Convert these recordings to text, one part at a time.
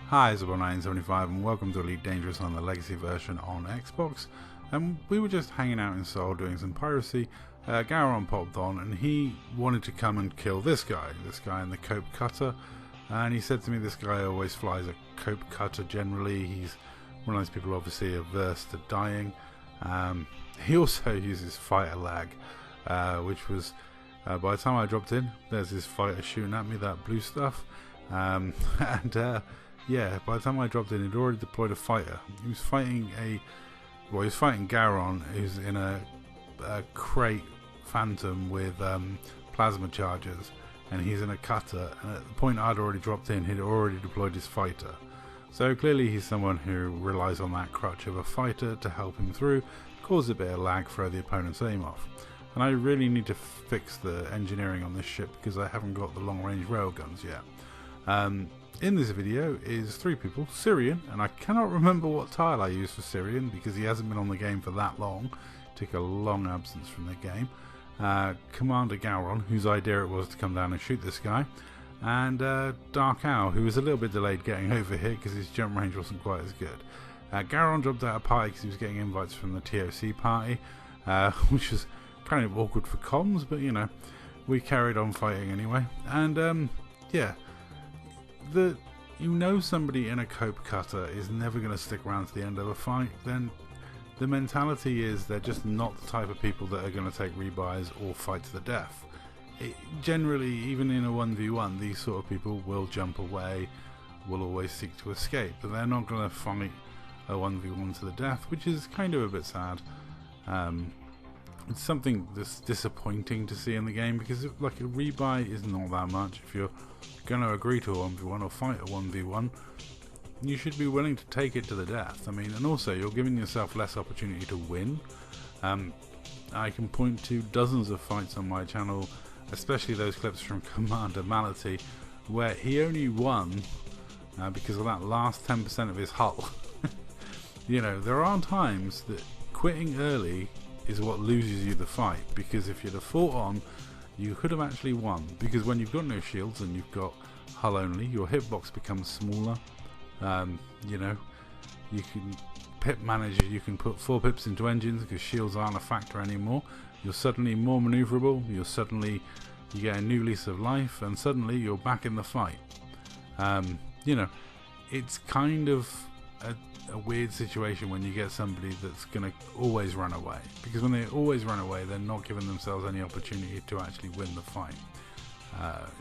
Hi, it's 975 and welcome to Elite Dangerous on the Legacy version on Xbox. We were just hanging out in Seoul doing some piracy. Gowron popped on and he wanted to come and kill this guy in the cope cutter. And he said to me, this guy always flies a cope cutter generally. He's one of those people obviously averse to dying. He also uses fighter lag, which was, by the time I dropped in, there's this fighter shooting at me, that blue stuff. Yeah, by the time I dropped in, he'd already deployed a fighter. He was fighting Gowron, who's in a crate Phantom with plasma chargers, and he's in a cutter, and at the point I'd already dropped in, he'd already deployed his fighter. So clearly he's someone who relies on that crutch of a fighter to help him through, cause a bit of lag, throw the opponent's aim off. And I really need to fix the engineering on this ship because I haven't got the long range railguns yet. In this video is three people, Syrian, and I cannot remember what tile I used for Syrian because he hasn't been on the game for that long. Took a long absence from the game. Commander Gowron, whose idea it was to come down and shoot this guy, and Dark Owl, who was a little bit delayed getting over here because his jump range wasn't quite as good. Gowron dropped out of party because he was getting invites from the TOC party, which was kind of awkward for comms, but you know, we carried on fighting anyway. And yeah. Somebody in a cope cutter is never going to stick around to the end of a fight, then the mentality is they're just not the type of people that are going to take rebuys or fight to the death. Generally, even in a 1v1, these sort of people will jump away, will always seek to escape, but they're not going to fight a 1v1 to the death, which is kind of a bit sad. It's something that's disappointing to see in the game because like a rebuy is not that much. If you're going to agree to a 1v1 or fight a 1v1, you should be willing to take it to the death. I mean, and also you're giving yourself less opportunity to win. I can point to dozens of fights on my channel, especially those clips from Commander Mality, where he only won because of that last 10% of his hull. You know, there are times that quitting early is what loses you the fight, because if you'd have fought on, you could have actually won, because when you've got no shields and you've got hull only, your hitbox becomes smaller. You know, you can pip manager, you can put 4 pips into engines because shields aren't a factor anymore. You're suddenly more maneuverable, you get a new lease of life, and suddenly you're back in the fight. You know, it's kind of a weird situation when you get somebody that's going to always run away, because when they always run away, they're not giving themselves any opportunity to actually win the fight.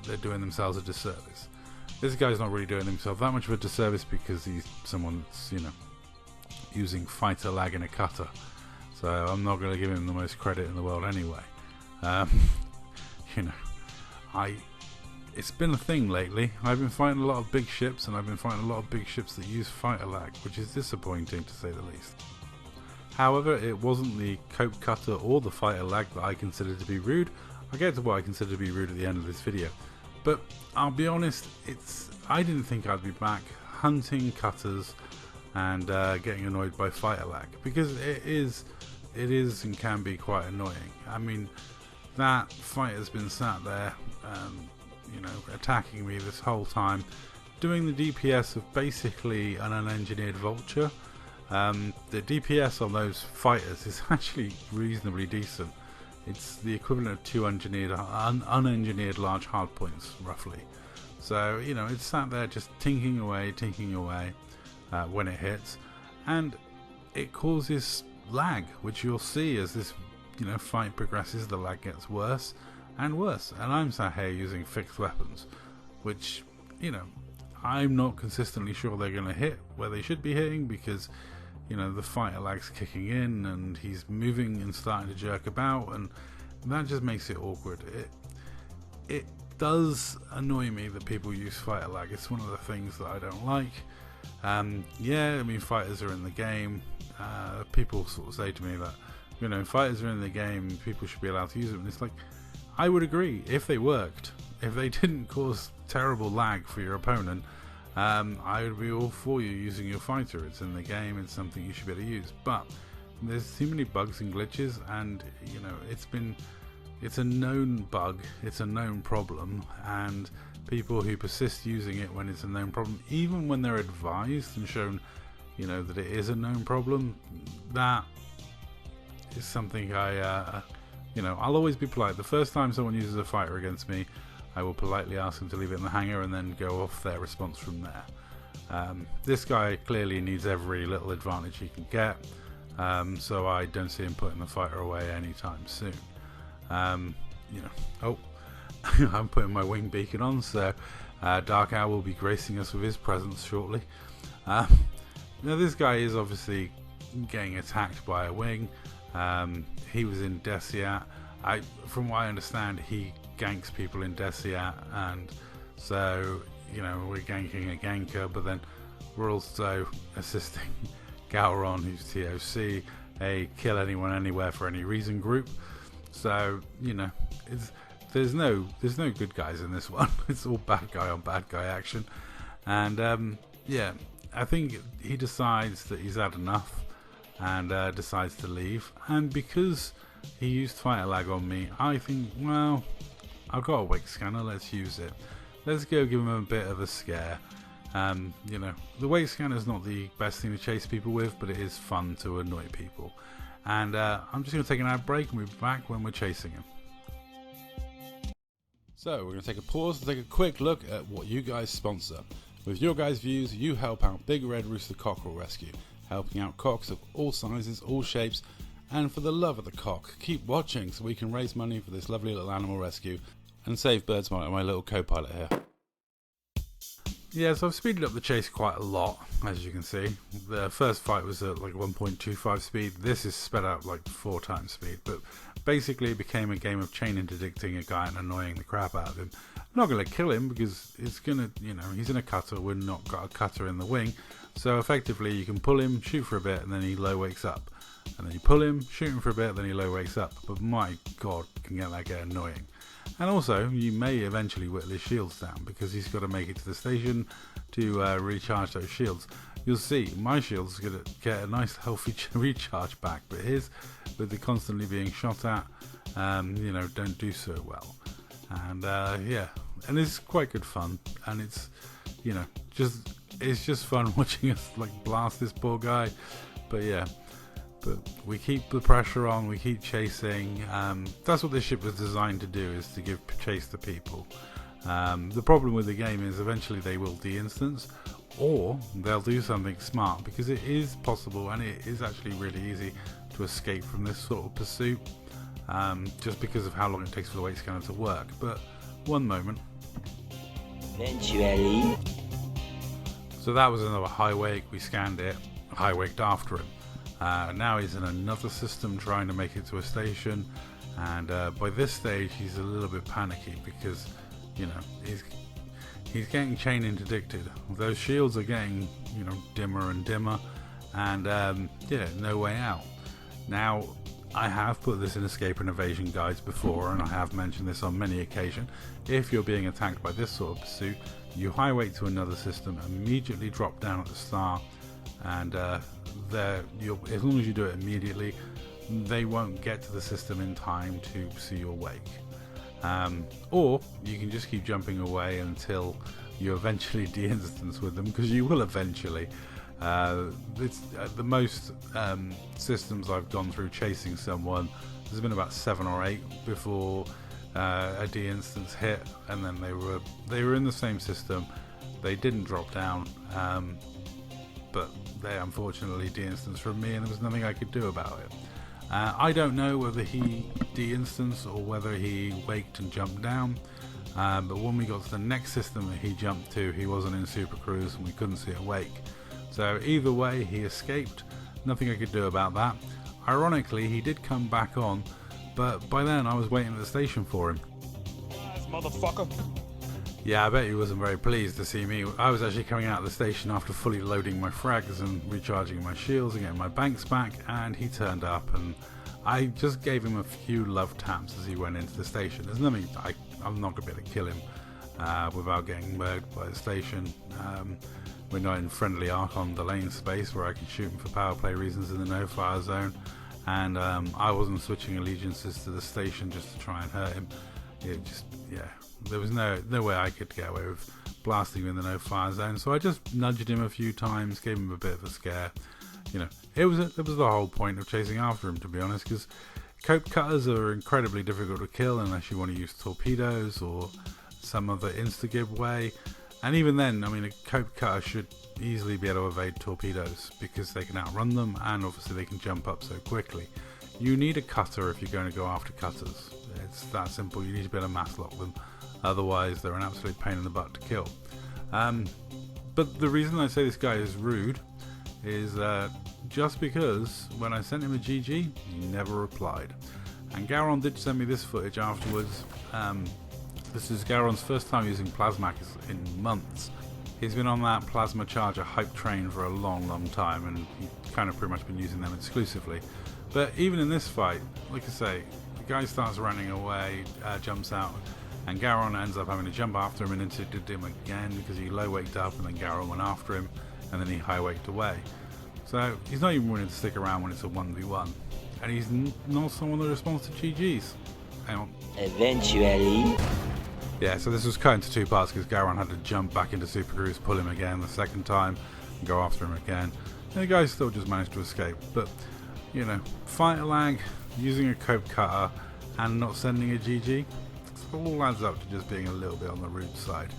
They're doing themselves a disservice. This guy's not really doing himself that much of a disservice because he's someone that's, you know, using fighter lag in a cutter, so I'm not going to give him the most credit in the world anyway. You know, it's been a thing lately. I've been fighting a lot of big ships, and I've been fighting a lot of big ships that use fighter lag, which is disappointing to say the least. However, it wasn't the cope cutter or the fighter lag that I considered to be rude. I'll get to what I consider to be rude at the end of this video. But I'll be honest, I didn't think I'd be back hunting cutters and getting annoyed by fighter lag, because it is and can be quite annoying. I mean, that fighter's been sat there you know, attacking me this whole time, doing the DPS of basically an unengineered vulture. The DPS on those fighters is actually reasonably decent. It's the equivalent of 2 unengineered large hardpoints, roughly. So, you know, it's sat there just tinking away when it hits, and it causes lag, which you'll see as this, you know, fight progresses. The lag gets worse and worse, and I'm sat here using fixed weapons, which, you know, I'm not consistently sure they're going to hit where they should be hitting, because, you know, the fighter lag's kicking in and he's moving and starting to jerk about, and that just makes it awkward. It does annoy me that people use fighter lag. It's one of the things that I don't like. Yeah, I mean, fighters are in the game. People sort of say to me that, you know, fighters are in the game, people should be allowed to use them, and it's like, I would agree if they worked. If they didn't cause terrible lag for your opponent, I would be all for you using your fighter. It's in the game, it's something you should be able to use. But there's too many bugs and glitches, and you know, it's a known bug, it's a known problem, and people who persist using it when it's a known problem, even when they're advised and shown, you know, that it is a known problem, that is something you know, I'll always be polite. The first time someone uses a fighter against me, I will politely ask them to leave it in the hangar and then go off their response from there. This guy clearly needs every little advantage he can get, so I don't see him putting the fighter away anytime soon. You know, oh, I'm putting my wing beacon on, so Dark Owl will be gracing us with his presence shortly. Now this guy is obviously getting attacked by a wing. He was in Desiat. From what I understand, he ganks people in Desiat, and so, you know, we're ganking a ganker, but then we're also assisting Gowron, who's TOC, a kill anyone anywhere for any reason group. So, you know, there's no good guys in this one. It's all bad guy on bad guy action, and yeah, I think he decides that he's had enough and decides to leave. And because he used fighter lag on me, I think, well, I've got a wake scanner, let's use it. Let's go give him a bit of a scare. You know, the wake scanner is not the best thing to chase people with, but it is fun to annoy people. And I'm just going to take an ad break and we'll be back when we're chasing him. So we're going to take a pause to take a quick look at what you guys sponsor. With your guys' views, you help out Big Red Rooster Cockerel Rescue, helping out cocks of all sizes, all shapes, and for the love of the cock, keep watching so we can raise money for this lovely little animal rescue and save birds like my little co-pilot here. Yeah, so I've speeded up the chase quite a lot, as you can see. The first fight was at like 1.25 speed. This is sped up like 4 times speed, but basically it became a game of chain interdicting a guy and annoying the crap out of him. I'm not going to kill him because it's going to, you know, he's in a cutter, we've not got a cutter in the wing, so effectively you can pull him, shoot for a bit, and then he low wakes up. And then you pull him, shoot him for a bit, then he low wakes up. But my god, can get annoying. And also, you may eventually whittle his shields down because he's got to make it to the station to recharge those shields. You'll see, my shield's going to get a nice healthy recharge back, but his, with the constantly being shot at, you know, don't do so well. And yeah, and it's quite good fun, and it's, you know, it's just fun watching us like blast this poor guy. But yeah. But we keep the pressure on, we keep chasing. That's what this ship was designed to do, is to give chase to people. The problem with the game is eventually they will de-instance, or they'll do something smart, because it is possible and it is actually really easy to escape from this sort of pursuit, just because of how long it takes for the wake scanner to work. But one moment. Eventually. So that was another high wake, we scanned it, high waked after him. Now he's in another system trying to make it to a station, and by this stage he's a little bit panicky because, you know, he's getting chain interdicted. Those shields are getting, you know, dimmer and dimmer, and yeah, no way out. Now, I have put this in escape and evasion guides before, and I have mentioned this on many occasions. If you're being attacked by this sort of pursuit, you high wake to another system, immediately drop down at the start, and as long as you do it immediately, they won't get to the system in time to see your wake. Or you can just keep jumping away until you eventually de-instance with them, because you will eventually. It's the most systems I've gone through chasing someone, there's been about 7 or 8 before a de-instance hit, and then they were in the same system. They didn't drop down, but they unfortunately de-instanced from me, and there was nothing I could do about it. I don't know whether he de-instanced or whether he waked and jumped down, but when we got to the next system that he jumped to, he wasn't in Super Cruise and we couldn't see a wake. So either way, he escaped. Nothing I could do about that. Ironically, he did come back on, but by then I was waiting at the station for him. Motherfucker. Yeah, I bet he wasn't very pleased to see me. I was actually coming out of the station after fully loading my frags and recharging my shields and getting my banks back, and he turned up, and I just gave him a few love taps as he went into the station. There's nothing, I'm not going to be able to kill him without getting murked by the station. We're not in friendly Archon Delane space where I can shoot him for power play reasons in the no-fire zone, and I wasn't switching allegiances to the station just to try and hurt him. it just, yeah, there was no way I could get away with blasting him in the no-fire zone. So I just nudged him a few times, gave him a bit of a scare. You know, it was the whole point of chasing after him, to be honest, because cope cutters are incredibly difficult to kill unless you want to use torpedoes or some other insta-gib way. And even then, I mean, a cope cutter should easily be able to evade torpedoes because they can outrun them, and obviously they can jump up so quickly. You need a cutter if you're going to go after cutters. It's that simple. You need to be able to mass lock them, otherwise they're an absolute pain in the butt to kill. But the reason I say this guy is rude is just because when I sent him a GG, he never replied. And Garon did send me this footage afterwards. This is Garon's first time using Plasmac in months. He's been on that plasma charger hype train for a long time, and he's kind of pretty much been using them exclusively. But even in this fight, like I say, the guy starts running away, jumps out, and Garon ends up having to jump after him and interdicted him again because he low-waked up, and then Garon went after him, and then he high-waked away. So he's not even willing to stick around when it's a 1v1. And he's not someone that responds to GGs. Hang on. Eventually. Yeah, so this was cut into two parts because Garon had to jump back into Super Cruise, pull him again the second time, and go after him again. And the guy still just managed to escape. But, you know, fighter lag, using a cope cutter, and not sending a GG, it all adds up to just being a little bit on the rude side.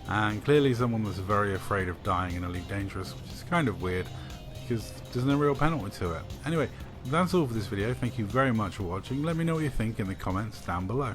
And clearly someone was very afraid of dying in Elite Dangerous, which is kind of weird because there's no real penalty to it. Anyway, that's all for this video. Thank you very much for watching. Let me know what you think in the comments down below.